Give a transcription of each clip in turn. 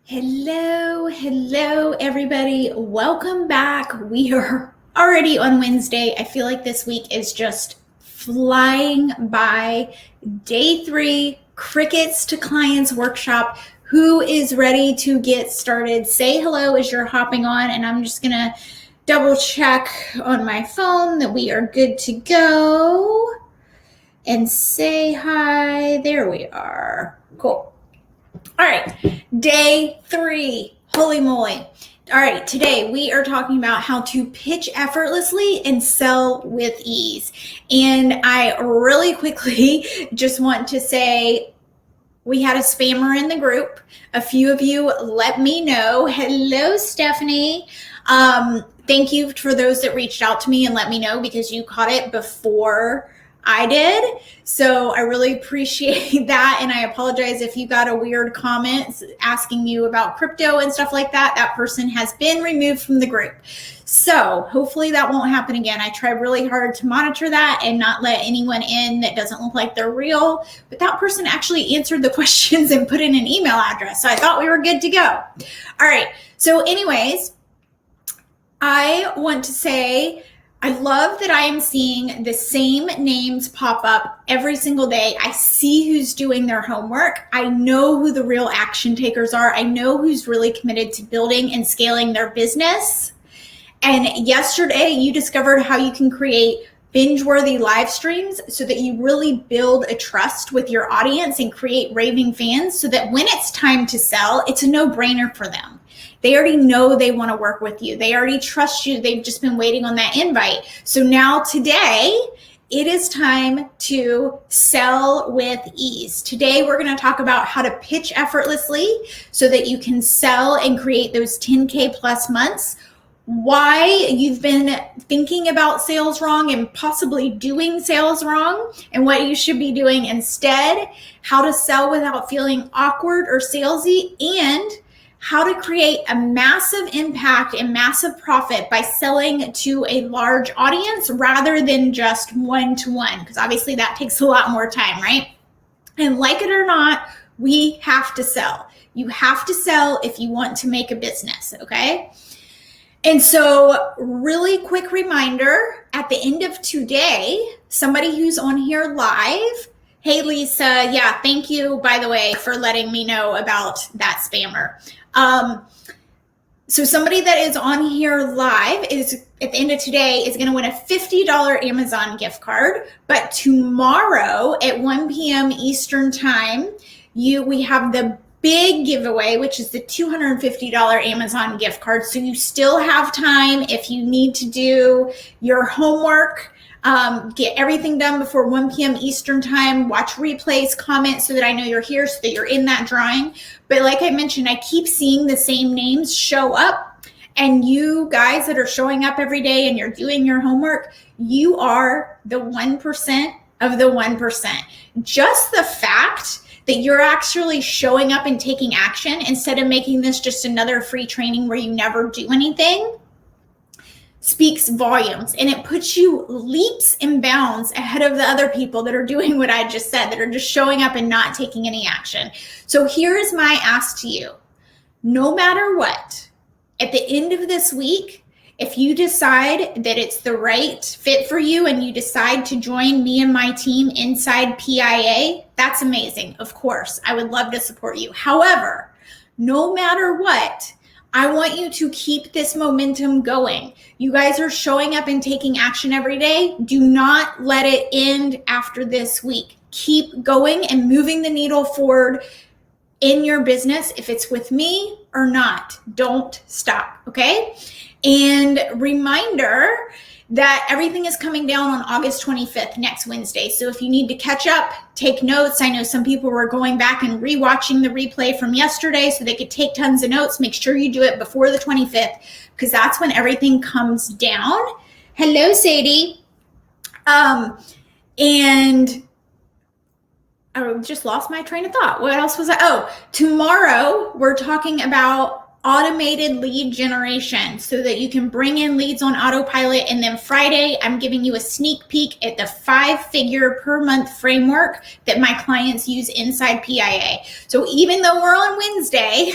Hello, everybody. Welcome back. We are already on Wednesday. I feel like this week is just flying by. Day 3, Crickets to Clients workshop. Who is ready to get started? Say hello as you're hopping on, and I'm just going to double check on my phone that we are good to go. And say hi. There we are. Cool. All right, day 3. Holy moly. All right, today we are talking about how to pitch effortlessly and sell with ease. And I really quickly just want to say we had a spammer in the group. A few of you let me know. Hello, Stephanie. Thank you for those that reached out to me and let me know because you caught it before I did. So I really appreciate that. And I apologize if you got a weird comment asking you about crypto and stuff like that. That person has been removed from the group. So hopefully that won't happen again. I try really hard to monitor that and not let anyone in that doesn't look like they're real. But that person actually answered the questions and put in an email address. So I thought we were good to go. All right. So anyways, I want to say I love that I am seeing the same names pop up every single day. I see who's doing their homework. I know who the real action takers are. I know who's really committed to building and scaling their business. And yesterday you discovered how you can create binge-worthy live streams so that you really build a trust with your audience and create raving fans so that when it's time to sell, it's a no-brainer for them. They already know they want to work with you. They already trust you. They've just been waiting on that invite. So now today, it is time to sell with ease. Today, we're going to talk about how to pitch effortlessly so that you can sell and create those 10K plus months. Why you've been thinking about sales wrong and possibly doing sales wrong and what you should be doing instead, how to sell without feeling awkward or salesy, and how to create a massive impact and massive profit by selling to a large audience rather than just one-to-one, because obviously that takes a lot more time, right? And like it or not, we have to sell. You have to sell if you want to make a business, okay? And so really quick reminder, at the end of today, somebody who's on here live, hey, Lisa, yeah, thank you, by the way, for letting me know about that spammer. So somebody that is on here live is at the end of today is going to win a $50 Amazon gift card. But tomorrow at 1 p.m. Eastern time, we have the big giveaway, which is the $250 Amazon gift card. So you still have time if you need to do your homework. Get everything done before 1 p.m. Eastern time, watch replays, comment so that I know you're here, so that you're in that drawing. But like I mentioned, I keep seeing the same names show up, and you guys that are showing up every day and you're doing your homework, you are the 1% of the 1%. Just the fact that you're actually showing up and taking action instead of making this just another free training where you never do anything speaks volumes, and it puts you leaps and bounds ahead of the other people that are doing what I just said, that are just showing up and not taking any action. So here is my ask to you. No matter what, at the end of this week, if you decide that it's the right fit for you and you decide to join me and my team inside PIA, that's amazing. Of course, I would love to support you. However, no matter what, I want you to keep this momentum going. You guys are showing up and taking action every day. Do not let it end after this week. Keep going and moving the needle forward in your business, if it's with me or not. Don't stop, okay? And reminder that everything is coming down on August 25th, next Wednesday. So if you need to catch up, take notes. I know some people were going back and rewatching the replay from yesterday so they could take tons of notes. Make sure you do it before the 25th because that's when everything comes down. Hello, Sadie. And I just lost my train of thought. What else was I? Oh, tomorrow we're talking about automated lead generation so that you can bring in leads on autopilot. And then Friday, I'm giving you a sneak peek at the 5-figure per month framework that my clients use inside PIA. So even though we're on Wednesday,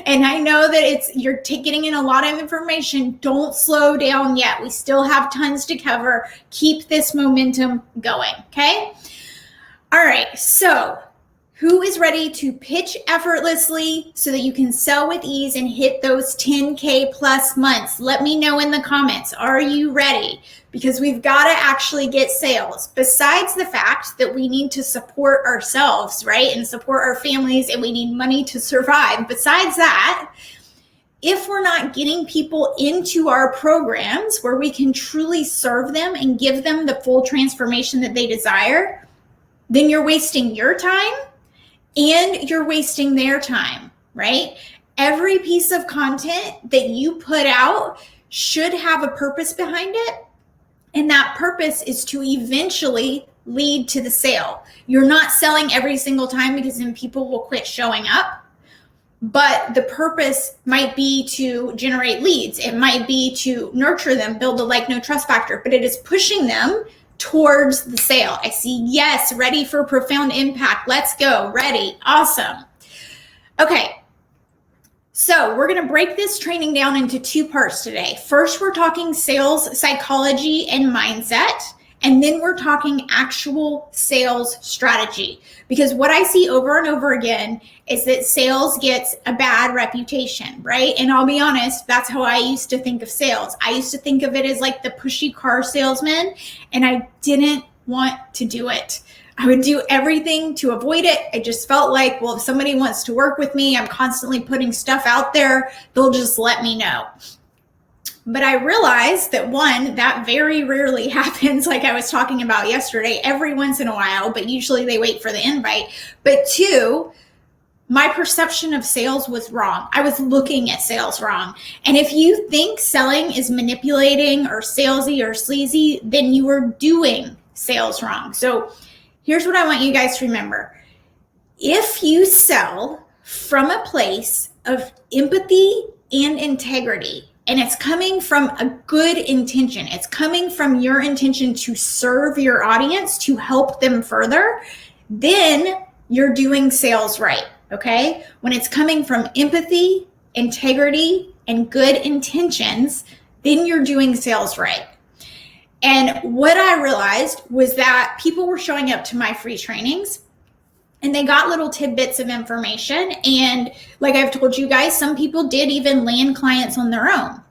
and I know that you're getting in a lot of information, don't slow down yet. We still have tons to cover. Keep this momentum going, okay? All right, so who is ready to pitch effortlessly so that you can sell with ease and hit those 10K plus months? Let me know in the comments. Are you ready? Because we've got to actually get sales. Besides the fact that we need to support ourselves, right? And support our families, and we need money to survive. Besides that, if we're not getting people into our programs where we can truly serve them and give them the full transformation that they desire, then you're wasting your time and you're wasting their time, right? Every piece of content that you put out should have a purpose behind it. And that purpose is to eventually lead to the sale. You're not selling every single time because then people will quit showing up. But the purpose might be to generate leads. It might be to nurture them, build a like, no trust factor, but it is pushing them towards the sale. I see yes, ready for profound impact. Let's go. Ready. Awesome. Okay. So we're going to break this training down into 2 parts today. First, we're talking sales psychology and mindset. And then we're talking actual sales strategy. Because what I see over and over again is that sales gets a bad reputation, right? And I'll be honest, that's how I used to think of sales. I used to think of it as like the pushy car salesman, and I didn't want to do it. I would do everything to avoid it. I just felt like, well, if somebody wants to work with me, I'm constantly putting stuff out there, they'll just let me know. But I realized that 1, that very rarely happens, like I was talking about yesterday, every once in a while, but usually they wait for the invite. But 2, my perception of sales was wrong. I was looking at sales wrong. And if you think selling is manipulating or salesy or sleazy, then you are doing sales wrong. So here's what I want you guys to remember. If you sell from a place of empathy and integrity, and it's coming from a good intention, it's coming from your intention to serve your audience, to help them further, then you're doing sales right, okay? When it's coming from empathy, integrity, and good intentions, then you're doing sales right. And what I realized was that people were showing up to my free trainings and they got little tidbits of information. And like I've told you guys, some people did even land clients on their own.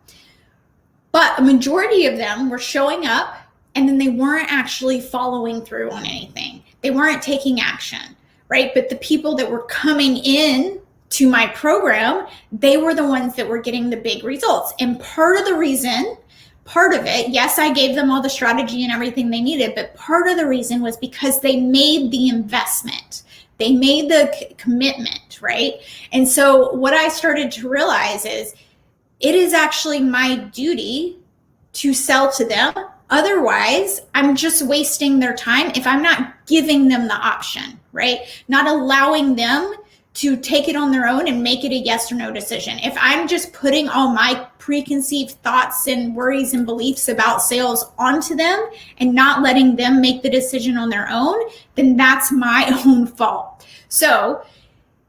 But a majority of them were showing up and then they weren't actually following through on anything. They weren't taking action, right? But the people that were coming in to my program, they were the ones that were getting the big results. And part of it, yes, I gave them all the strategy and everything they needed, but part of the reason was because they made the investment. They made the commitment, right? And so what I started to realize is it is actually my duty to sell to them. Otherwise, I'm just wasting their time if I'm not giving them the option, right? Not allowing them to take it on their own and make it a yes or no decision. If I'm just putting all my preconceived thoughts and worries and beliefs about sales onto them and not letting them make the decision on their own, then that's my own fault. So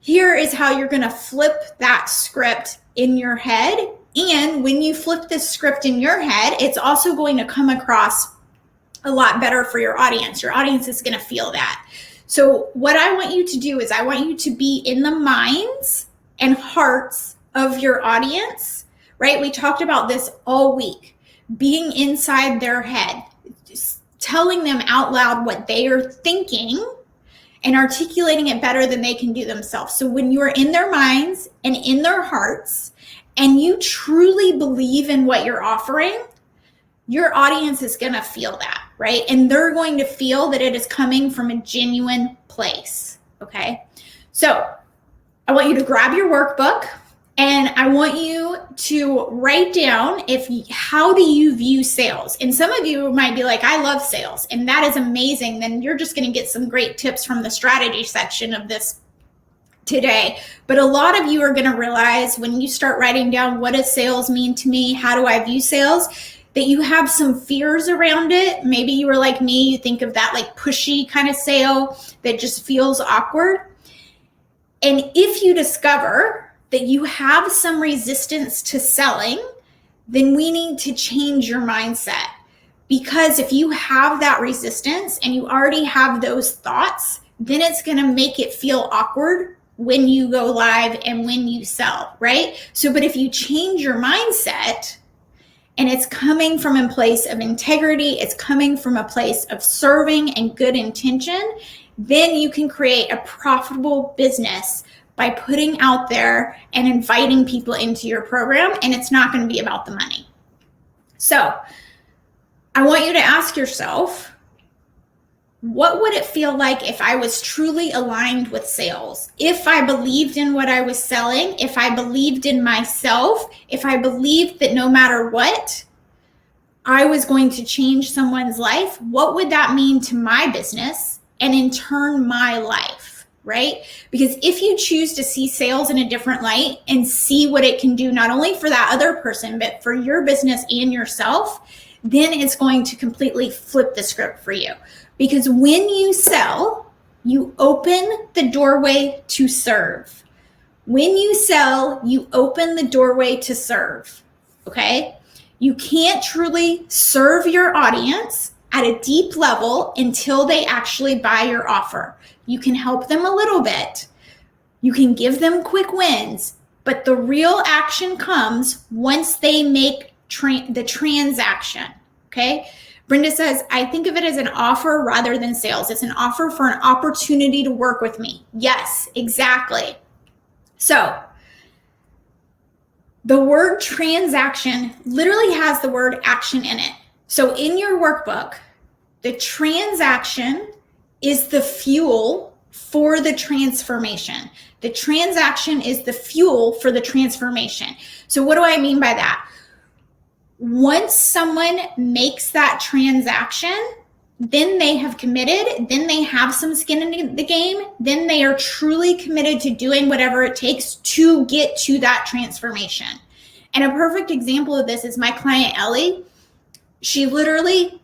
here is how you're going to flip that script in your head. And when you flip this script in your head, it's also going to come across a lot better for your audience. Your audience is going to feel that. So what I want you to do is I want you to be in the minds and hearts of your audience, right? We talked about this all week, being inside their head, just telling them out loud what they are thinking and articulating it better than they can do themselves. So when you're in their minds and in their hearts and you truly believe in what you're offering, your audience is going to feel that, right? And they're going to feel that it is coming from a genuine place, okay? So I want you to grab your workbook and I want you to write down how do you view sales? And some of you might be like, I love sales, and that is amazing. Then you're just going to get some great tips from the strategy section of this today. But a lot of you are going to realize when you start writing down, what does sales mean to me? How do I view sales? That you have some fears around it. Maybe you were like me, you think of that like pushy kind of sale that just feels awkward. And if you discover that you have some resistance to selling, then we need to change your mindset. Because if you have that resistance and you already have those thoughts, then it's going to make it feel awkward when you go live and when you sell, right? So, but if you change your mindset and it's coming from a place of integrity, it's coming from a place of serving and good intention, then you can create a profitable business by putting out there and inviting people into your program, and it's not going to be about the money. So I want you to ask yourself, what would it feel like if I was truly aligned with sales? If I believed in what I was selling, if I believed in myself, if I believed that no matter what, I was going to change someone's life, what would that mean to my business and in turn my life, right? Because if you choose to see sales in a different light and see what it can do, not only for that other person, but for your business and yourself, then it's going to completely flip the script for you. Because when you sell, you open the doorway to serve. When you sell, you open the doorway to serve, okay? You can't truly serve your audience at a deep level until they actually buy your offer. You can help them a little bit. You can give them quick wins, but the real action comes once they make the transaction, okay? Brenda says, I think of it as an offer rather than sales. It's an offer for an opportunity to work with me. Yes, exactly. So the word transaction literally has the word action in it. So in your workbook, the transaction is the fuel for the transformation. The transaction is the fuel for the transformation. So what do I mean by that? Once someone makes that transaction, then they have committed, then they have some skin in the game, then they are truly committed to doing whatever it takes to get to that transformation. And a perfect example of this is my client, Ellie. She literally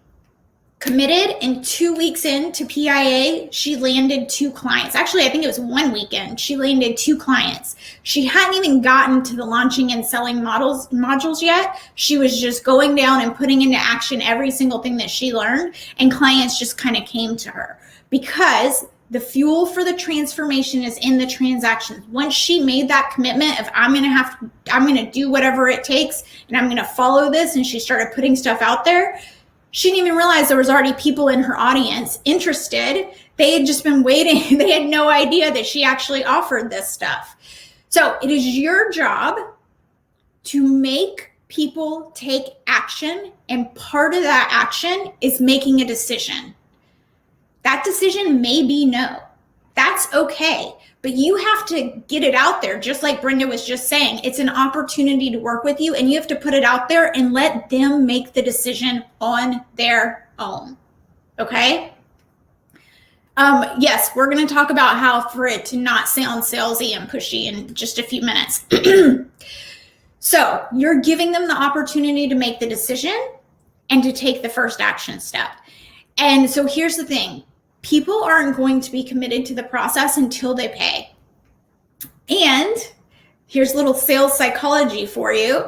committed, and 2 weeks into PIA, she landed 2 clients. Actually, I think it was 1 weekend. She landed 2 clients. She hadn't even gotten to the launching and selling modules yet. She was just going down and putting into action every single thing that she learned, and clients just kind of came to her because the fuel for the transformation is in the transactions. Once she made that commitment of I'm going to do whatever it takes and I'm going to follow this, and she started putting stuff out there, she didn't even realize there was already people in her audience interested. They had just been waiting. They had no idea that she actually offered this stuff. So it is your job to make people take action. And part of that action is making a decision. That decision may be no. That's okay. But you have to get it out there, just like Brenda was just saying. It's an opportunity to work with you, and you have to put it out there and let them make the decision on their own. Okay? Yes, we're going to talk about how for it to not sound salesy and pushy in just a few minutes. So you're giving them the opportunity to make the decision and to take the first action step. And so here's the thing. People aren't going to be committed to the process until they pay. And here's a little sales psychology for you.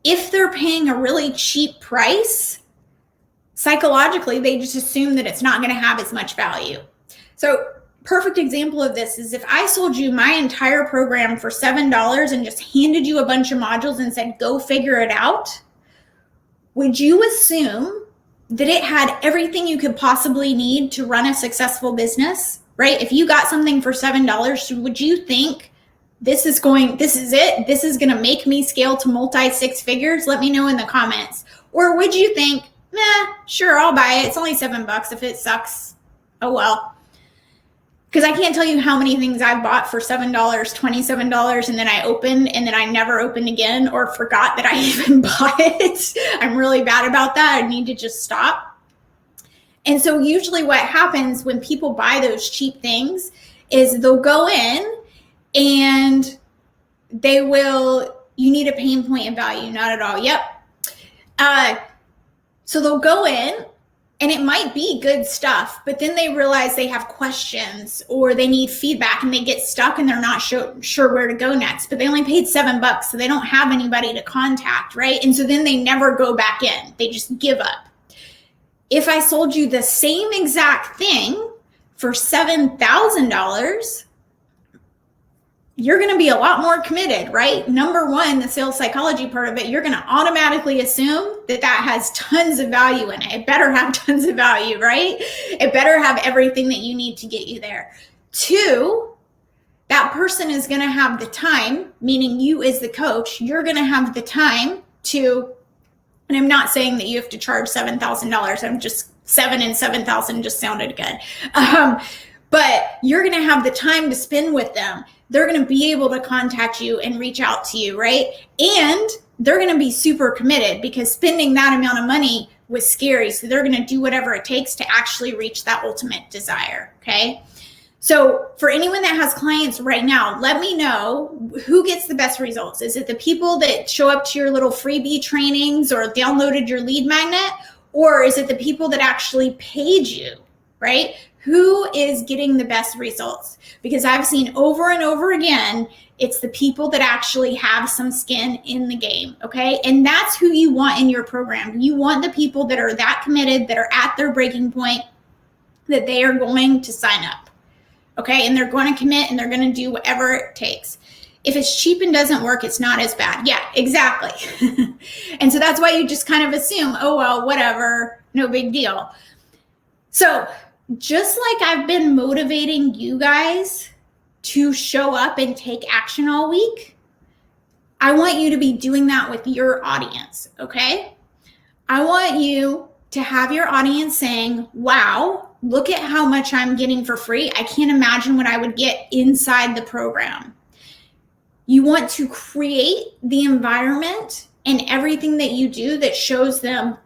If they're paying a really cheap price, psychologically, they just assume that it's not going to have as much value. So perfect example of this is if I sold you my entire program for $7 and just handed you a bunch of modules and said, go figure it out, would you assume that it had everything you could possibly need to run a successful business, right? If you got something for $7, would you think this is it? This is going to make me scale to multi-6 figures? Let me know in the comments. Or would you think, sure, I'll buy it. It's only $7. If it sucks, oh well. Because I can't tell you how many things I've bought for $7, $27, and then I opened and then I never opened again or forgot that I even bought it. I'm really bad about that. I need to just stop. And so usually what happens when people buy those cheap things is they'll go in and you need a pain point and value. Not at all. Yep. So they'll go in and it might be good stuff, but then they realize they have questions or they need feedback and they get stuck and they're not sure where to go next, but they only paid $7, so they don't have anybody to contact, right? And so then they never go back in. They just give up. If I sold you the same exact thing for $7,000, you're going to be a lot more committed, right? Number one, the sales psychology part of it, you're going to automatically assume that has tons of value in it. It better have tons of value, right? It better have everything that you need to get you there. Two, that person is going to have the time, meaning you as the coach, you're going to have the time to, and I'm not saying that you have to charge $7,000. I'm just 7 and 7,000 just sounded good. But you're going to have the time to spend with them. They're going to be able to contact you and reach out to you, right? And they're going to be super committed because spending that amount of money was scary. So they're going to do whatever it takes to actually reach that ultimate desire, okay? So for anyone that has clients right now, let me know who gets the best results. Is it the people that show up to your little freebie trainings or downloaded your lead magnet? Or is it the people that actually paid you, right? Who is getting the best results? Because I've seen over and over again, it's the people that actually have some skin in the game, okay? And that's who you want in your program. You want the people that are that committed, that are at their breaking point, that they are going to sign up, okay? And they're going to commit and they're going to do whatever it takes. If it's cheap and doesn't work, it's not as bad. Yeah, exactly. And so that's why you just kind of assume, oh, well, whatever, no big deal. So just like I've been motivating you guys to show up and take action all week, I want you to be doing that with your audience, okay? I want you to have your audience saying, wow, look at how much I'm getting for free. I can't imagine what I would get inside the program. You want to create the environment and everything that you do that shows them,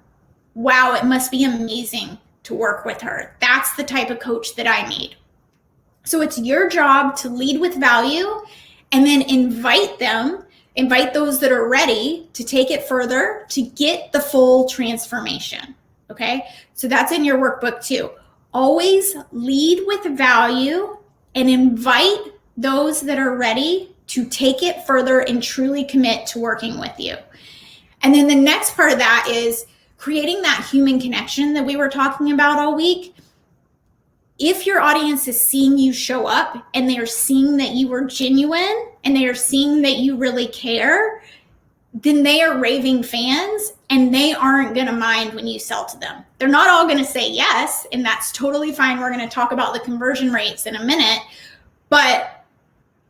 wow, it must be amazing to work with her. That's the type of coach that I need. So it's your job to lead with value and then invite those that are ready to take it further to get the full transformation. Okay. So that's in your workbook too. Always lead with value and invite those that are ready to take it further and truly commit to working with you. And then the next part of that is creating that human connection that we were talking about all week. If your audience is seeing you show up and they are seeing that you are genuine and they are seeing that you really care, then they are raving fans and they aren't going to mind when you sell to them. They're not all going to say yes, and that's totally fine. We're going to talk about the conversion rates in a minute, but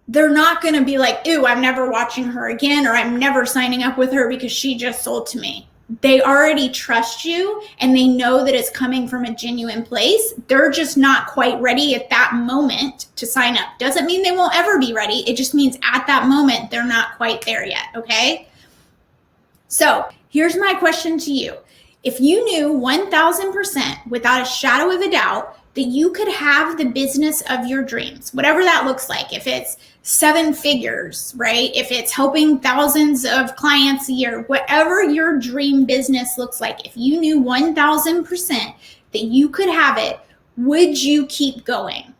they're not going to be like, ooh, I'm never watching her again, or I'm never signing up with her because she just sold to me. They already trust you and they know that it's coming from a genuine place. They're just not quite ready at that moment to sign up. Doesn't mean they won't ever be ready. It just means at that moment, they're not quite there yet, okay? So here's my question to you. If you knew 1,000% without a shadow of a doubt that you could have the business of your dreams, whatever that looks like, if it's 7 figures, right? If it's helping thousands of clients a year, whatever your dream business looks like, if you knew 1,000% that you could have it, would you keep going?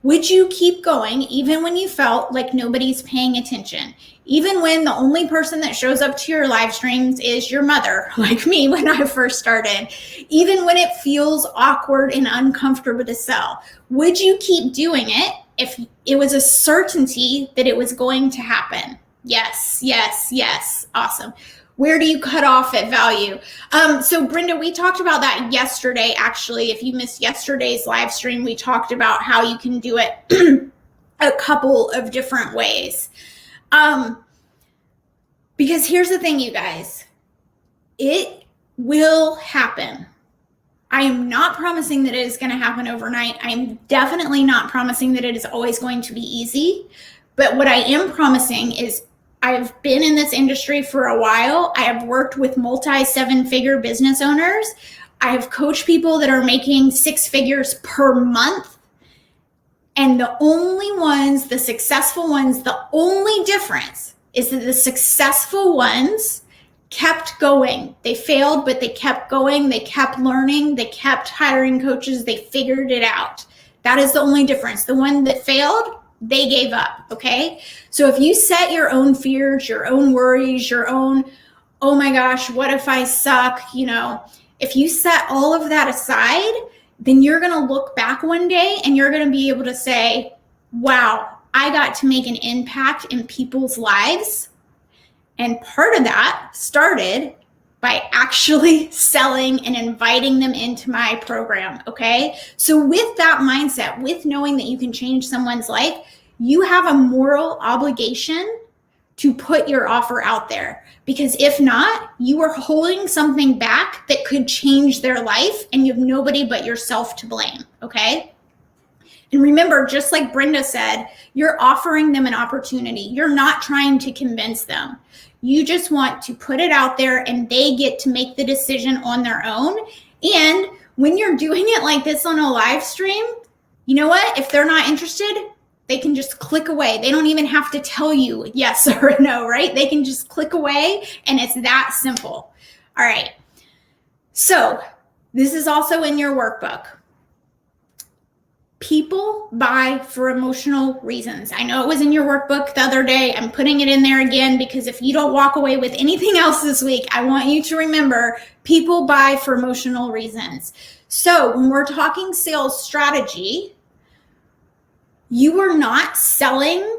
Would you keep going even when you felt like nobody's paying attention? Even when the only person that shows up to your live streams is your mother, like me when I first started? Even when it feels awkward and uncomfortable to sell, would you keep doing it if it was a certainty that it was going to happen? Yes, yes, yes. Awesome. Where do you cut off at value? So Brenda, we talked about that yesterday. Actually, if you missed yesterday's live stream, we talked about how you can do it a couple of different ways. Because here's the thing, you guys, it will happen. I am not promising that it is going to happen overnight. I am definitely not promising that it is always going to be easy. But what I am promising is I've been in this industry for a while. I have worked with multi-7-figure business owners. I have coached people that are making 6 figures per month. And the only ones, the successful ones, the only difference is that the successful ones kept going. They failed, but they kept going. They kept learning. They kept hiring coaches. They figured it out. That is the only difference. The one that failed, they gave up, okay? So if you set your own fears, your own worries, your own, oh my gosh, what if I suck? If you set all of that aside, then you're going to look back one day and you're going to be able to say, wow, I got to make an impact in people's lives. And part of that started by actually selling and inviting them into my program, okay? So with that mindset, with knowing that you can change someone's life, you have a moral obligation to put your offer out there. Because if not, you are holding something back that could change their life and you have nobody but yourself to blame, okay? And remember, just like Brenda said, you're offering them an opportunity. You're not trying to convince them. You just want to put it out there and they get to make the decision on their own. And when you're doing it like this on a live stream, you know what? If they're not interested, they can just click away. They don't even have to tell you yes or no, right? They can just click away and it's that simple. All right. So this is also in your workbook. People buy for emotional reasons. I know it was in your workbook the other day. I'm putting it in there again because if you don't walk away with anything else this week, I want you to remember people buy for emotional reasons. So when we're talking sales strategy, you are not selling.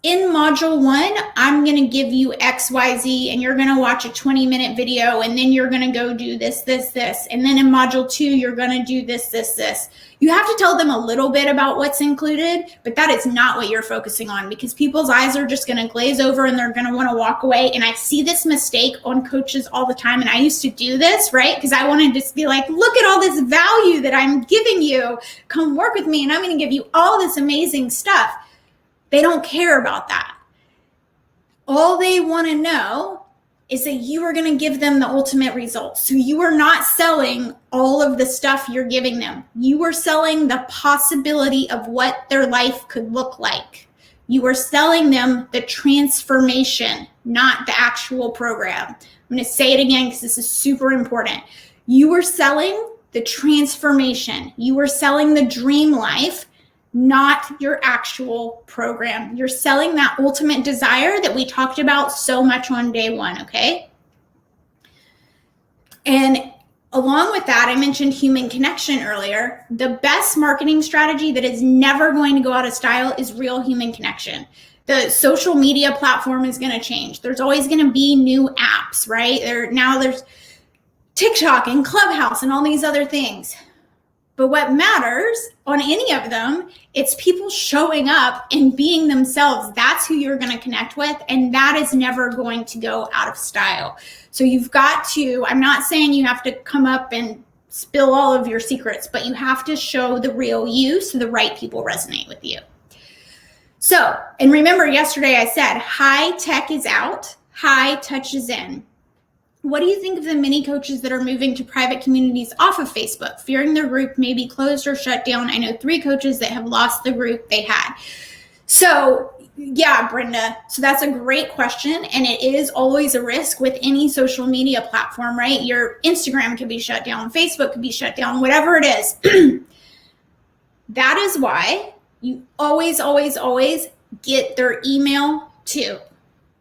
In module 1, I'm going to give you XYZ and you're going to watch a 20-minute video and then you're going to go do this. And then in module 2, you're going to do this. You have to tell them a little bit about what's included, but that is not what you're focusing on because people's eyes are just going to glaze over and they're going to want to walk away. And I see this mistake on coaches all the time. And I used to do this, right? Because I wanted to just be like, look at all this value that I'm giving you. Come work with me and I'm going to give you all this amazing stuff. They don't care about that. All they want to know is that you are going to give them the ultimate result. So you are not selling all of the stuff you're giving them. You are selling the possibility of what their life could look like. You are selling them the transformation, not the actual program. I'm going to say it again because this is super important. You are selling the transformation. You are selling the dream life, not your actual program. You're selling that ultimate desire that we talked about so much on day 1, okay? And along with that, I mentioned human connection earlier. The best marketing strategy that is never going to go out of style is real human connection. The social media platform is going to change. There's always going to be new apps, right? There's TikTok and Clubhouse and all these other things. But what matters on any of them, it's people showing up and being themselves. That's who you're going to connect with. And that is never going to go out of style. So you've got to, I'm not saying you have to come up and spill all of your secrets, but you have to show the real you so the right people resonate with you. So, and remember yesterday I said, high tech is out, high touch is in. What do you think of the many coaches that are moving to private communities off of Facebook, fearing their group may be closed or shut down? I know 3 coaches that have lost the group they had. So yeah, Brenda, so that's a great question. And it is always a risk with any social media platform, right? Your Instagram could be shut down, Facebook could be shut down, whatever it is. That is why you always get their email too.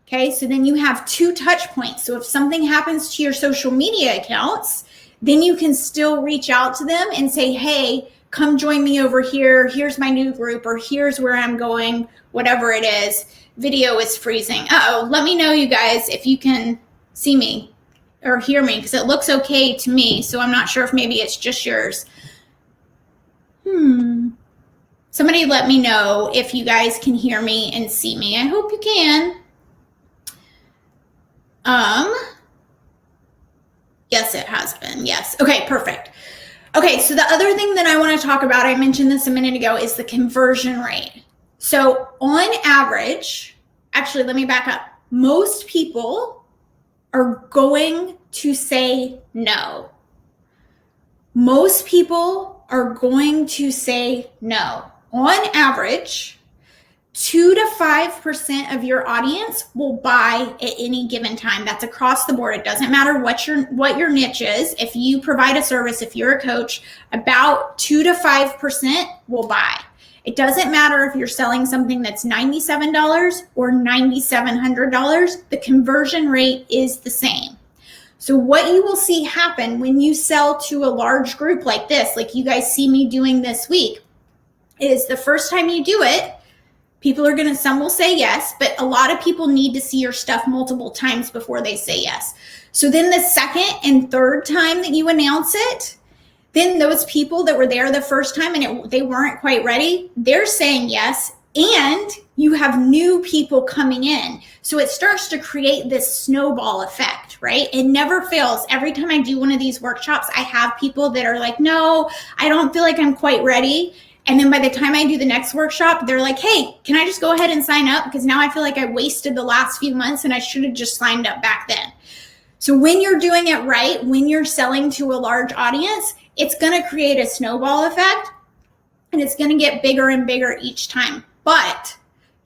Okay, so then you have 2 touch points. So if something happens to your social media accounts, then you can still reach out to them and say, hey, come join me over here. Here's my new group, or here's where I'm going, whatever it is. Video is freezing. Uh-oh, let me know, you guys, if you can see me or hear me, because it looks okay to me. So I'm not sure if maybe it's just yours. Somebody let me know if you guys can hear me and see me. I hope you can. Yes, it has been. Yes. Okay, perfect. Okay, so the other thing that I want to talk about, I mentioned this a minute ago, is the conversion rate. So on average, actually, let me back up. Most people are going to say no. Most people are going to say no. on average, 2 to 5% of your audience will buy at any given time. That's across the board. It doesn't matter what your niche is. If you provide a service, if you're a coach, about 2 to 5% will buy. It doesn't matter if you're selling something that's $97 or $9,700. The conversion rate is the same. So what you will see happen when you sell to a large group like this, like you guys see me doing this week, is the first time you do it, some will say yes, but a lot of people need to see your stuff multiple times before they say yes. So then the second and third time that you announce it, then those people that were there the first time and they weren't quite ready, they're saying yes, and you have new people coming in. So it starts to create this snowball effect, right? It never fails. Every time I do one of these workshops, I have people that are like, no, I don't feel like I'm quite ready. And then by the time I do the next workshop, they're like, hey, can I just go ahead and sign up? Because now I feel like I wasted the last few months and I should have just signed up back then. So when you're doing it right, when you're selling to a large audience, it's going to create a snowball effect and it's going to get bigger and bigger each time. But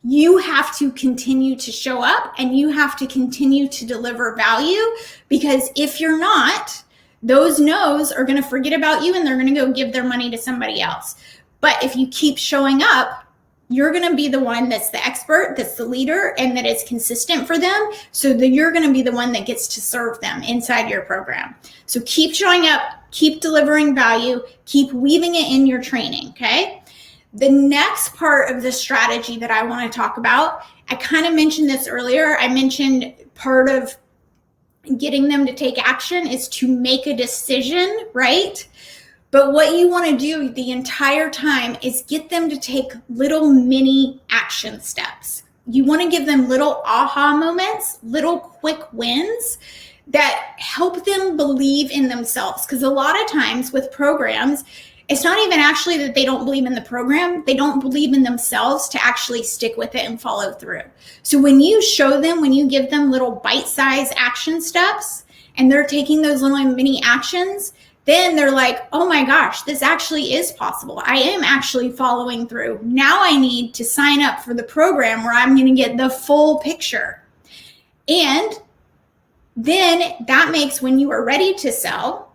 you have to continue to show up and you have to continue to deliver value, because if you're not, those no's are going to forget about you and they're going to go give their money to somebody else. But if you keep showing up, you're going to be the one that's the expert, that's the leader, and that is consistent for them. So that you're going to be the one that gets to serve them inside your program. So keep showing up, keep delivering value, keep weaving it in your training, okay? The next part of the strategy that I want to talk about, I kind of mentioned this earlier. I mentioned part of getting them to take action is to make a decision, right? But what you want to do the entire time is get them to take little mini action steps. You want to give them little aha moments, little quick wins that help them believe in themselves. Because a lot of times with programs, it's not even actually that they don't believe in the program. They don't believe in themselves to actually stick with it and follow through. So when you show them, when you give them little bite-sized action steps and they're taking those little mini actions, then they're like, oh my gosh, this actually is possible. I am actually following through. Now I need to sign up for the program where I'm going to get the full picture. And then that makes, when you are ready to sell,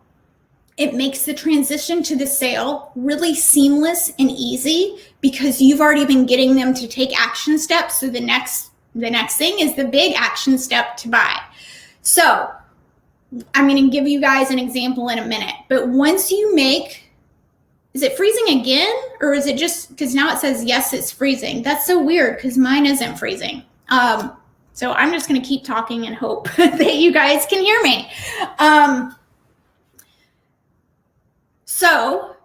it makes the transition to the sale really seamless and easy, because you've already been getting them to take action steps. So the next thing is the big action step to buy. So I'm going to give you guys an example in a minute, but once you make, is it freezing again? Or is it just, because now it says, yes, it's freezing. That's so weird because mine isn't freezing. So I'm just going to keep talking and hope that you guys can hear me. So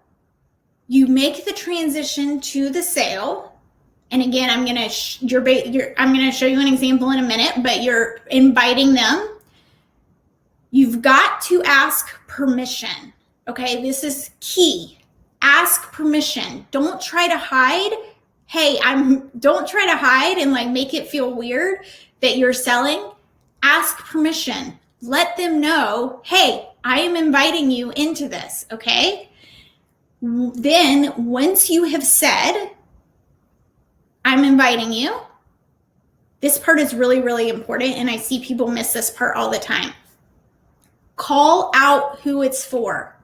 you make the transition to the sale. And again, I'm going to show you an example in a minute, but you're inviting them. You've got to ask permission. Okay, this is key. Ask permission. Don't try to hide. Don't try to hide and like make it feel weird that you're selling. Ask permission. Let them know, hey, I am inviting you into this, okay? Then once you have said, I'm inviting you, this part is really, really important, and I see people miss this part all the time. Call out who it's for.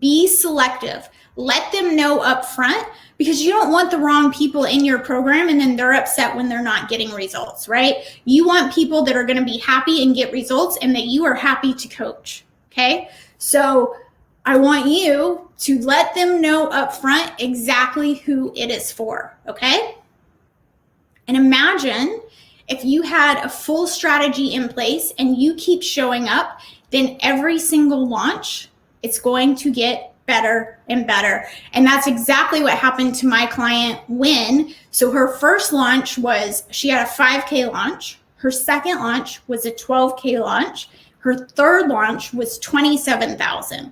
Be selective. Let them know up front, because you don't want the wrong people in your program and then they're upset when they're not getting results, right? You want people that are going to be happy and get results and that you are happy to coach, okay? So I want you to let them know up front exactly who it is for, okay? And imagine if you had a full strategy in place and you keep showing up, then every single launch, it's going to get better and better. And that's exactly what happened to my client Wynn. So her first launch was, she had a 5K launch. Her second launch was a 12K launch. Her third launch was 27,000.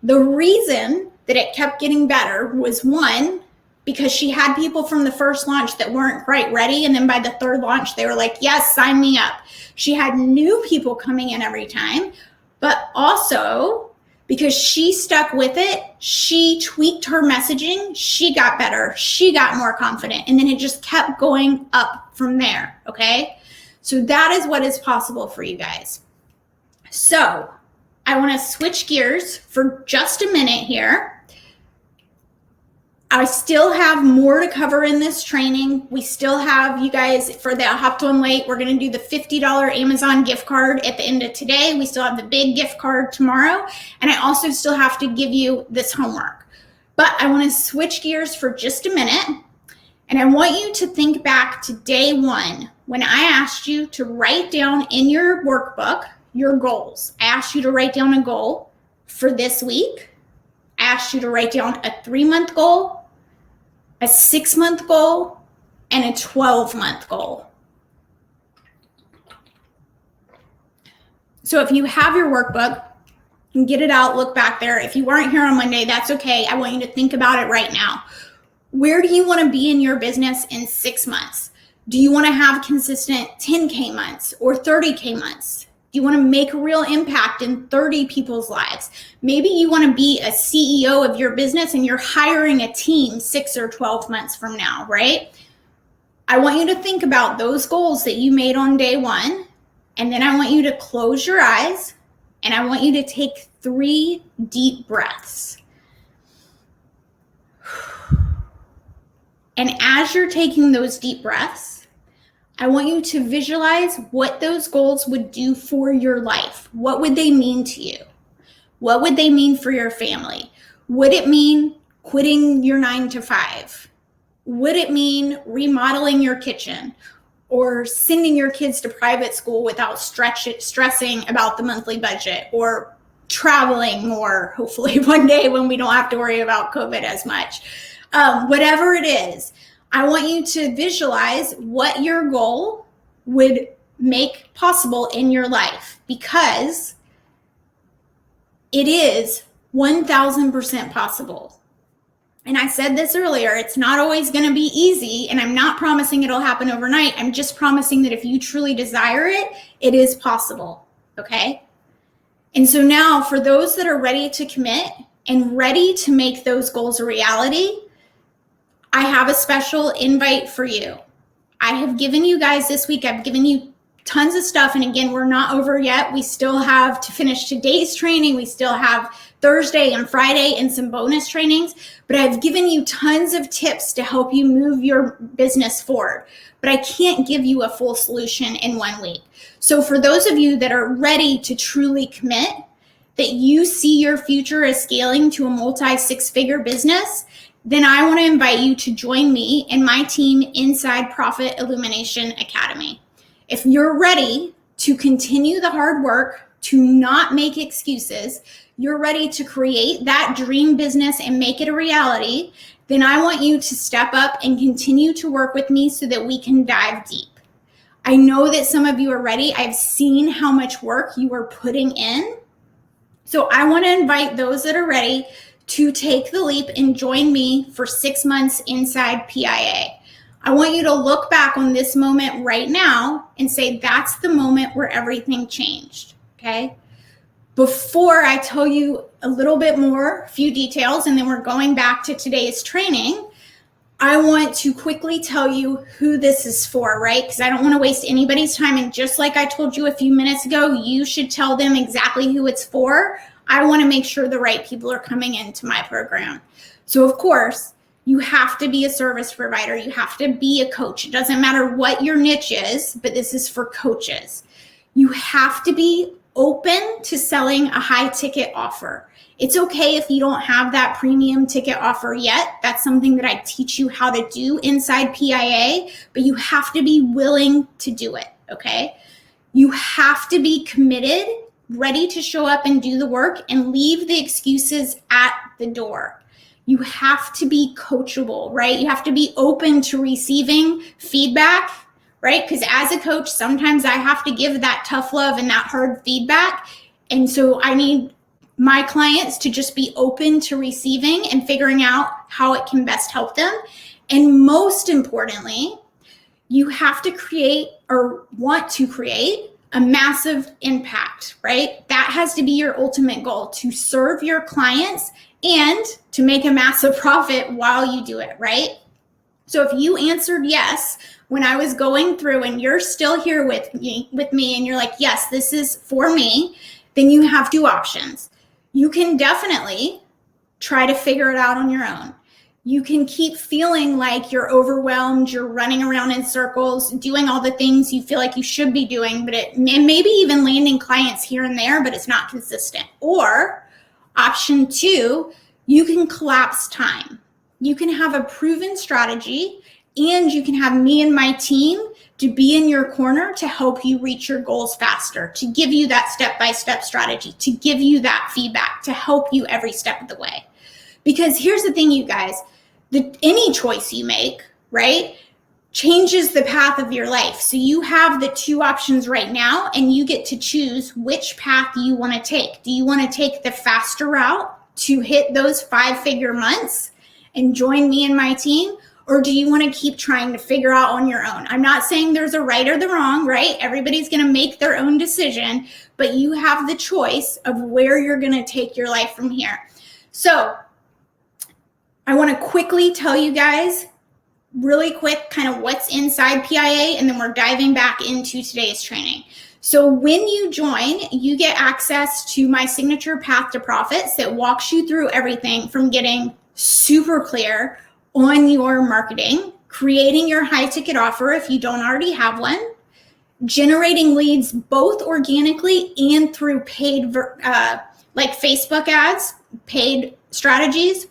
The reason that it kept getting better was, one, because she had people from the first launch that weren't quite ready. And then by the third launch, they were like, yes, sign me up. She had new people coming in every time, but also because she stuck with it. She tweaked her messaging. She got better. She got more confident. And then it just kept going up from there. Okay. So that is what is possible for you guys. So I want to switch gears for just a minute here. I still have more to cover in this training. We still have, you guys, for that hopped on late, we're going to do the $50 Amazon gift card at the end of today. We still have the big gift card tomorrow. And I also still have to give you this homework. But I want to switch gears for just a minute. And I want you to think back to day one when I asked you to write down in your workbook your goals. I asked you to write down a goal for this week. I asked you to write down a 3-month goal, a 6-month goal, and a 12-month goal. So if you have your workbook, you can get it out, look back there. If you weren't here on Monday, that's okay. I want you to think about it right now. Where do you want to be in your business in 6 months? Do you want to have consistent 10K months or 30K months? Do you want to make a real impact in 30 people's lives? Maybe you want to be a CEO of your business and you're hiring a team 6 or 12 months from now, right? I want you to think about those goals that you made on day one. And then I want you to close your eyes and I want you to take 3 deep breaths. And as you're taking those deep breaths, I want you to visualize what those goals would do for your life. What would they mean to you? What would they mean for your family? Would it mean quitting your 9 to 5? Would it mean remodeling your kitchen or sending your kids to private school without stressing about the monthly budget, or traveling more, hopefully one day when we don't have to worry about COVID as much? Whatever it is, I want you to visualize what your goal would make possible in your life, because it is 1000% possible. And I said this earlier, it's not always going to be easy, and I'm not promising it'll happen overnight. I'm just promising that if you truly desire it, it is possible. Okay? And so now for those that are ready to commit and ready to make those goals a reality, I have a special invite for you. I have given you guys this week, I've given you tons of stuff. And again, we're not over yet. We still have to finish today's training. We still have Thursday and Friday and some bonus trainings. But I've given you tons of tips to help you move your business forward. But I can't give you a full solution in 1 week. So for those of you that are ready to truly commit, that you see your future as scaling to a multi-6-figure business, then I want to invite you to join me and my team inside Profit Illumination Academy. If you're ready to continue the hard work, to not make excuses, you're ready to create that dream business and make it a reality, then I want you to step up and continue to work with me so that we can dive deep. I know that some of you are ready. I've seen how much work you are putting in. So I want to invite those that are ready to take the leap and join me for 6 months inside PIA. I want you to look back on this moment right now and say, that's the moment where everything changed, okay? Before I tell you a little bit more, a few details, and then we're going back to today's training, I want to quickly tell you who this is for, right? Because I don't want to waste anybody's time. And just like I told you a few minutes ago, you should tell them exactly who it's for. I want to make sure the right people are coming into my program. So of course, you have to be a service provider. You have to be a coach. It doesn't matter what your niche is, but this is for coaches. You have to be open to selling a high ticket offer. It's okay if you don't have that premium ticket offer yet. That's something that I teach you how to do inside PIA, but you have to be willing to do it, okay? You have to be committed, ready to show up and do the work and leave the excuses at the door. You have to be coachable, right? You have to be open to receiving feedback, right? Because as a coach, sometimes I have to give that tough love and that hard feedback. And so I need my clients to just be open to receiving and figuring out how it can best help them. And most importantly, you have to create or want to create a massive impact, right? That has to be your ultimate goal, to serve your clients and to make a massive profit while you do it, right? So if you answered yes when I was going through and you're still here with me and you're like, yes, this is for me, then you have two options. You can definitely try to figure it out on your own. You can keep feeling like you're overwhelmed, you're running around in circles, doing all the things you feel like you should be doing, but maybe even landing clients here and there, but it's not consistent. Or option two, you can collapse time. You can have a proven strategy and you can have me and my team to be in your corner to help you reach your goals faster, to give you that step-by-step strategy, to give you that feedback, to help you every step of the way. Because here's the thing, you guys, any choice you make, right, changes the path of your life. So you have the two options right now, and you get to choose which path you want to take. Do you want to take the faster route to hit those 5-figure months and join me and my team? Or do you want to keep trying to figure out on your own? I'm not saying there's a right or the wrong, right? Everybody's going to make their own decision, but you have the choice of where you're going to take your life from here. So I want to quickly tell you guys really quick kind of what's inside PIA, and then we're diving back into today's training. So when you join, you get access to my signature path to profits that walks you through everything from getting super clear on your marketing, creating your high ticket offer if you don't already have one, generating leads both organically and through paid like Facebook ads, paid strategies,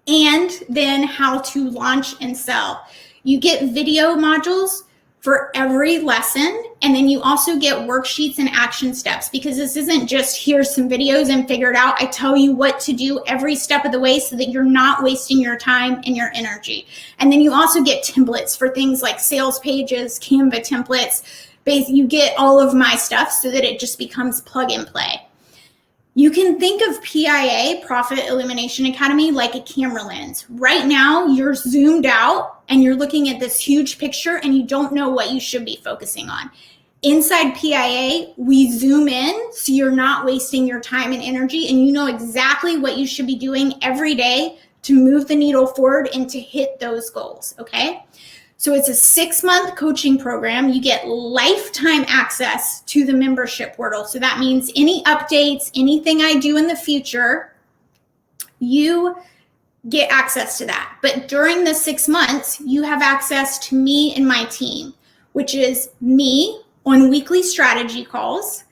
and then how to launch and sell. You get video modules for every lesson, and then you also get worksheets and action steps, because this isn't just here's some videos and figure it out. I tell you what to do every step of the way so that you're not wasting your time and your energy. And then you also get templates for things like sales pages, Canva templates. You get all of my stuff so that it just becomes plug and play. You can think of PIA, Profit Illumination Academy, like a camera lens. Right now, you're zoomed out and you're looking at this huge picture and you don't know what you should be focusing on. Inside PIA, we zoom in so you're not wasting your time and energy, and you know exactly what you should be doing every day to move the needle forward and to hit those goals, okay? So it's a 6-month coaching program. You get lifetime access to the membership portal. So that means any updates, anything I do in the future, you get access to that. But during the 6 months, you have access to me and my team, which is me on weekly strategy calls,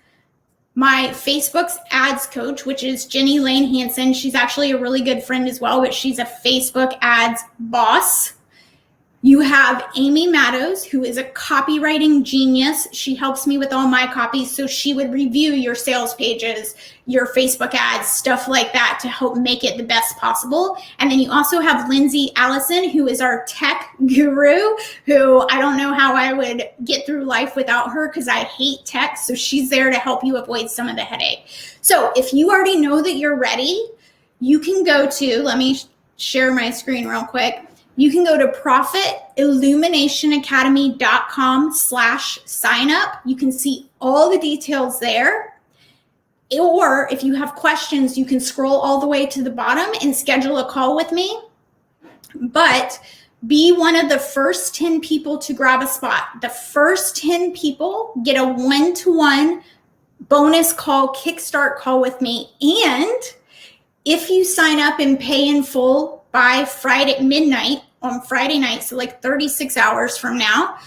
my Facebook's ads coach, which is Jenny Lane Hansen. She's actually a really good friend as well, but she's a Facebook ads boss. You have Amy Mattos, who is a copywriting genius. She helps me with all my copies, so she would review your sales pages, your Facebook ads, stuff like that to help make it the best possible. And then you also have Lindsay Allison, who is our tech guru, who I don't know how I would get through life without her because I hate tech. So she's there to help you avoid some of the headache. So if you already know that you're ready, you can go to, let me share my screen real quick. You can go to profitilluminationacademy.com/sign up. You can see all the details there. Or if you have questions, you can scroll all the way to the bottom and schedule a call with me. But be one of the first 10 people to grab a spot. The first 10 people get a 1-to-1 bonus call, kickstart call with me. And if you sign up and pay in full by Friday midnight on Friday night, so like 36 hours from now,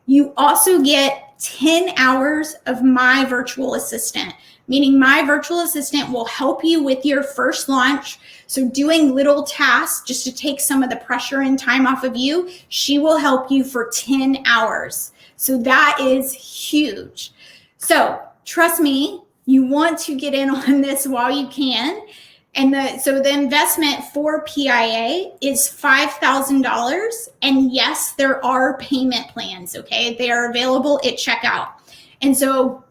you also get 10 hours of my virtual assistant, meaning my virtual assistant will help you with your first launch. So doing little tasks just to take some of the pressure and time off of you, she will help you for 10 hours. So that is huge. So trust me, you want to get in on this while you can. And so the investment for PIA is $5,000. And yes, there are payment plans, okay? They are available at checkout. And so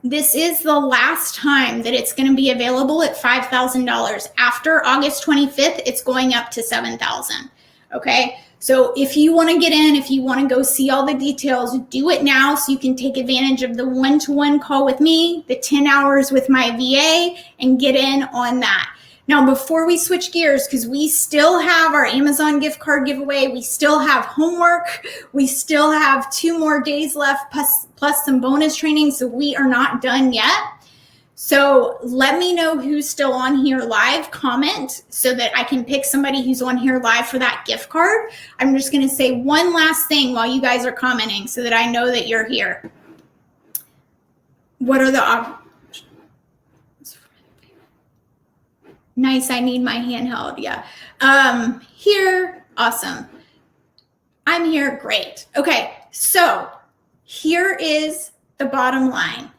this is the last time that it's going to be available at $5,000. After August 25th, it's going up to $7,000. Okay. So if you want to get in, if you want to go see all the details, do it now so you can take advantage of the one-to-one call with me, the 10 hours with my VA, and get in on that. Now, before we switch gears, because we still have our Amazon gift card giveaway, we still have homework, we still have 2 more days left, plus some bonus training, so we are not done yet. So let me know who's still on here live, comment so that I can pick somebody who's on here live for that gift card. I'm just going to say one last thing while you guys are commenting so that I know that you're here. What are the options? Nice, I need my handheld, yeah. Here, awesome. I'm here, great. Okay, so here is the bottom line.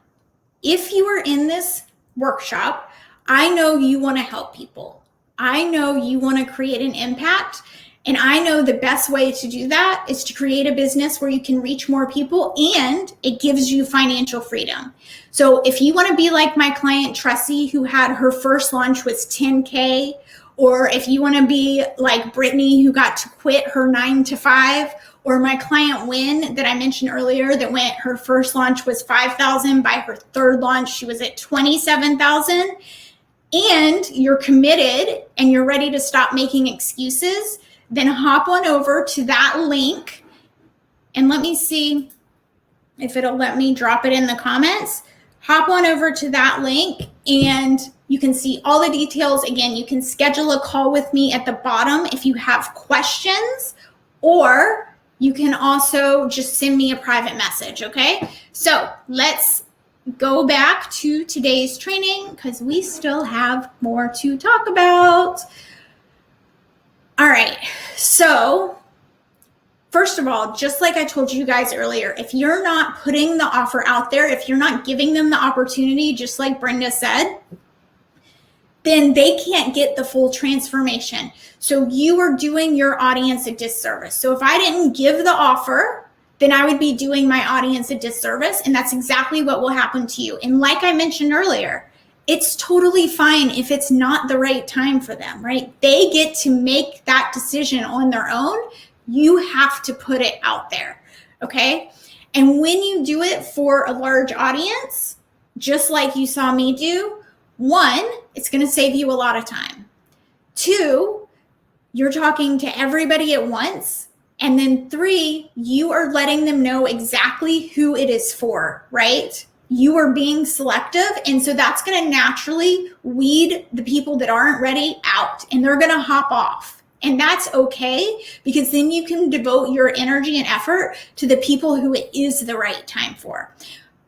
If you are in this workshop, I know you want to help people. I know you want to create an impact. And I know the best way to do that is to create a business where you can reach more people and it gives you financial freedom. So if you want to be like my client Tressie, who had her first launch was 10K, or if you want to be like Brittany, who got to quit her 9-to-5, or my client Wynn that I mentioned earlier that her first launch was 5,000. By her third launch, she was at 27,000. And you're committed and you're ready to stop making excuses, then hop on over to that link. And let me see if it'll let me drop it in the comments. Hop on over to that link and you can see all the details. Again, you can schedule a call with me at the bottom if you have questions, or you can also just send me a private message, okay? So let's go back to today's training because we still have more to talk about. All right, so first of all, just like I told you guys earlier, if you're not putting the offer out there, if you're not giving them the opportunity, just like Brenda said, then they can't get the full transformation. So you are doing your audience a disservice. So if I didn't give the offer, then I would be doing my audience a disservice, and that's exactly what will happen to you. And like I mentioned earlier, it's totally fine if it's not the right time for them, right? They get to make that decision on their own. You have to put it out there, okay? And when you do it for a large audience, just like you saw me do, 1, it's going to save you a lot of time. 2, you're talking to everybody at once. And then 3, you are letting them know exactly who it is for, right? You are being selective. And so that's going to naturally weed the people that aren't ready out, and they're going to hop off. And that's okay, because then you can devote your energy and effort to the people who it is the right time for.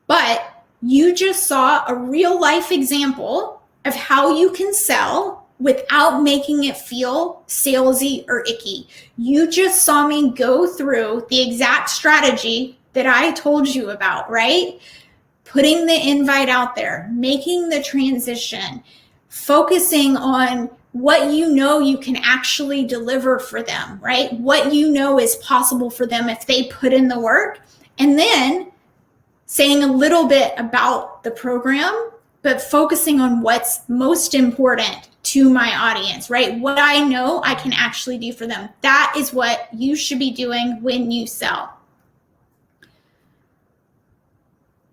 But you just saw a real life example of how you can sell without making it feel salesy or icky. You just saw me go through the exact strategy that I told you about, right? Putting the invite out there, making the transition, focusing on what you know you can actually deliver for them, right? What you know is possible for them if they put in the work, and then saying a little bit about the program, but focusing on what's most important to my audience, right? What I know I can actually do for them. That is what you should be doing when you sell.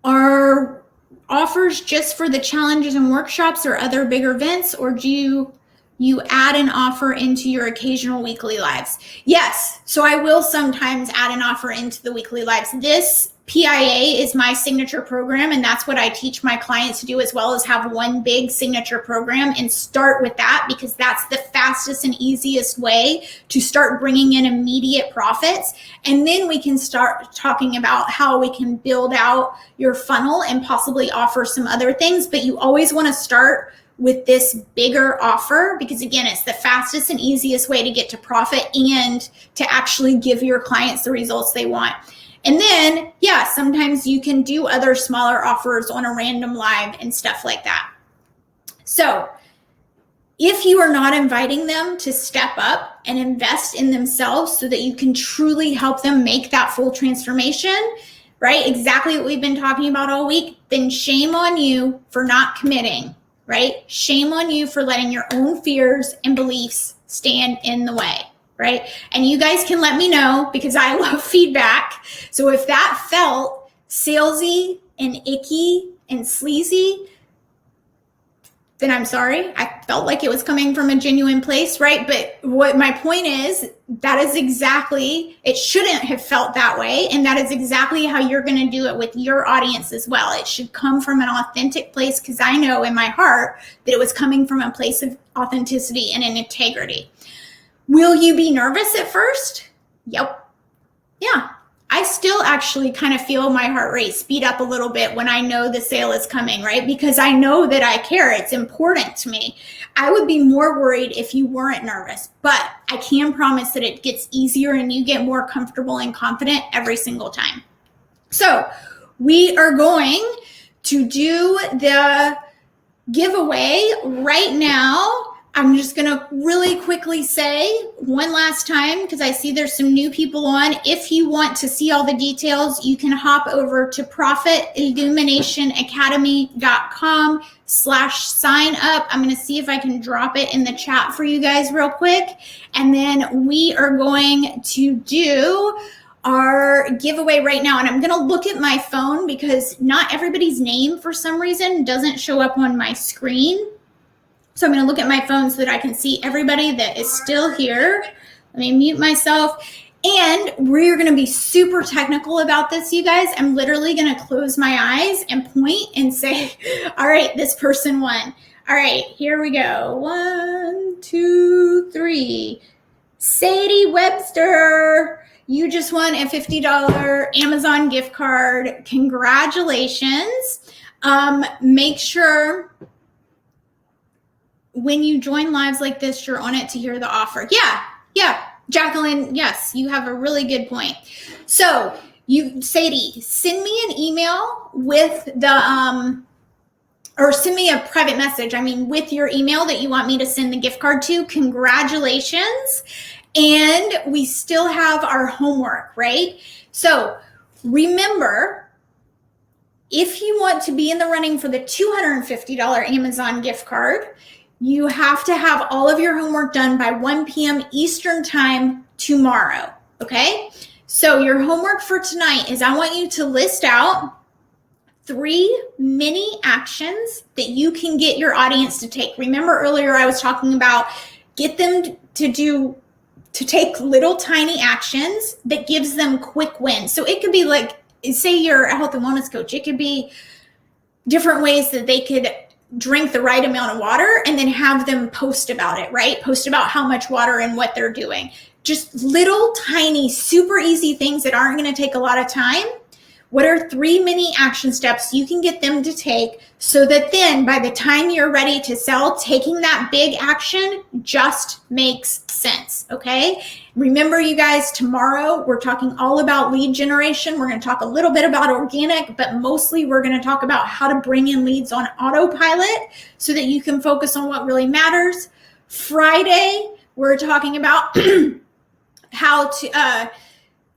Are offers just for the challenges and workshops or other bigger events, or do you add an offer into your occasional weekly lives? Yes, so I will sometimes add an offer into the weekly lives. This PIA is my signature program, and that's what I teach my clients to do, as well as have one big signature program and start with that, because that's the fastest and easiest way to start bringing in immediate profits. And then we can start talking about how we can build out your funnel and possibly offer some other things. But you always want to start with this bigger offer, because again, it's the fastest and easiest way to get to profit and to actually give your clients the results they want. And then, yeah, sometimes you can do other smaller offers on a random live and stuff like that. So if you are not inviting them to step up and invest in themselves so that you can truly help them make that full transformation, right? Exactly what we've been talking about all week, then shame on you for not committing, right? Shame on you for letting your own fears and beliefs stand in the way. right? And you guys can let me know because I love feedback. So if that felt salesy and icky and sleazy, then I'm sorry. I felt like it was coming from a genuine place, right? But what my point is, that is exactly, it shouldn't have felt that way. And that is exactly how you're going to do it with your audience as well. It should come from an authentic place, because I know in my heart that it was coming from a place of authenticity and an integrity. Will you be nervous at first? Yep. Yeah. I still actually kind of feel my heart rate speed up a little bit when I know the sale is coming, right? Because I know that I care. It's important to me. I would be more worried if you weren't nervous, but I can promise that it gets easier and you get more comfortable and confident every single time. So we are going to do the giveaway right now. I'm just going to really quickly say one last time, because I see there's some new people on. If you want to see all the details, you can hop over to profitelluminationacademy.com/sign up. I'm going to see if I can drop it in the chat for you guys real quick. And then we are going to do our giveaway right now. And I'm going to look at my phone because not everybody's name for some reason doesn't show up on my screen. So I'm going to look at my phone so that I can see everybody that is still here. Let me mute myself. And we're going to be super technical about this, you guys. I'm literally going to close my eyes and point and say, all right, this person won. All right, here we go. 1, 2, 3. Sadie Webster, you just won a $50 Amazon gift card. Congratulations. Make sure when you join lives like this, you're on it to hear the offer. Yeah, Jacqueline, yes, you have a really good point. So Sadie, send me an email with the, or send me a private message, with your email that you want me to send the gift card to. Congratulations. And we still have our homework, right? So remember, if you want to be in the running for the $250 Amazon gift card, you have to have all of your homework done by 1 p.m. Eastern time tomorrow, okay? So your homework for tonight is I want you to list out 3 mini actions that you can get your audience to take. Remember earlier I was talking about get them to take little tiny actions that gives them quick wins. So it could be like, say you're a health and wellness coach. It could be different ways that they could drink the right amount of water and then have them post about it, right? Post about how much water and what they're doing. Just little tiny, super easy things that aren't going to take a lot of time. What are 3 mini action steps you can get them to take so that then by the time you're ready to sell, taking that big action just makes sense, okay? Remember, you guys, tomorrow we're talking all about lead generation. We're going to talk a little bit about organic, but mostly we're going to talk about how to bring in leads on autopilot so that you can focus on what really matters. Friday, we're talking about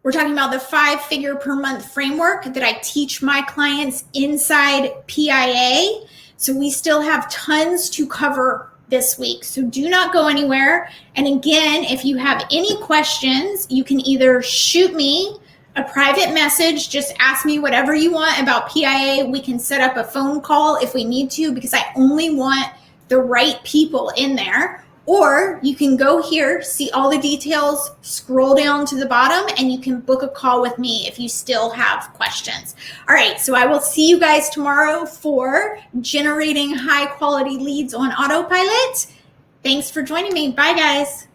we're talking about the 5-figure per month framework that I teach my clients inside PIA. So we still have tons to cover this week. So do not go anywhere. And again, if you have any questions, you can either shoot me a private message, just ask me whatever you want about PIA. We can set up a phone call if we need to, because I only want the right people in there. Or you can go here, see all the details, scroll down to the bottom, and you can book a call with me if you still have questions. All right, so I will see you guys tomorrow for generating high quality leads on autopilot. Thanks for joining me. Bye, guys.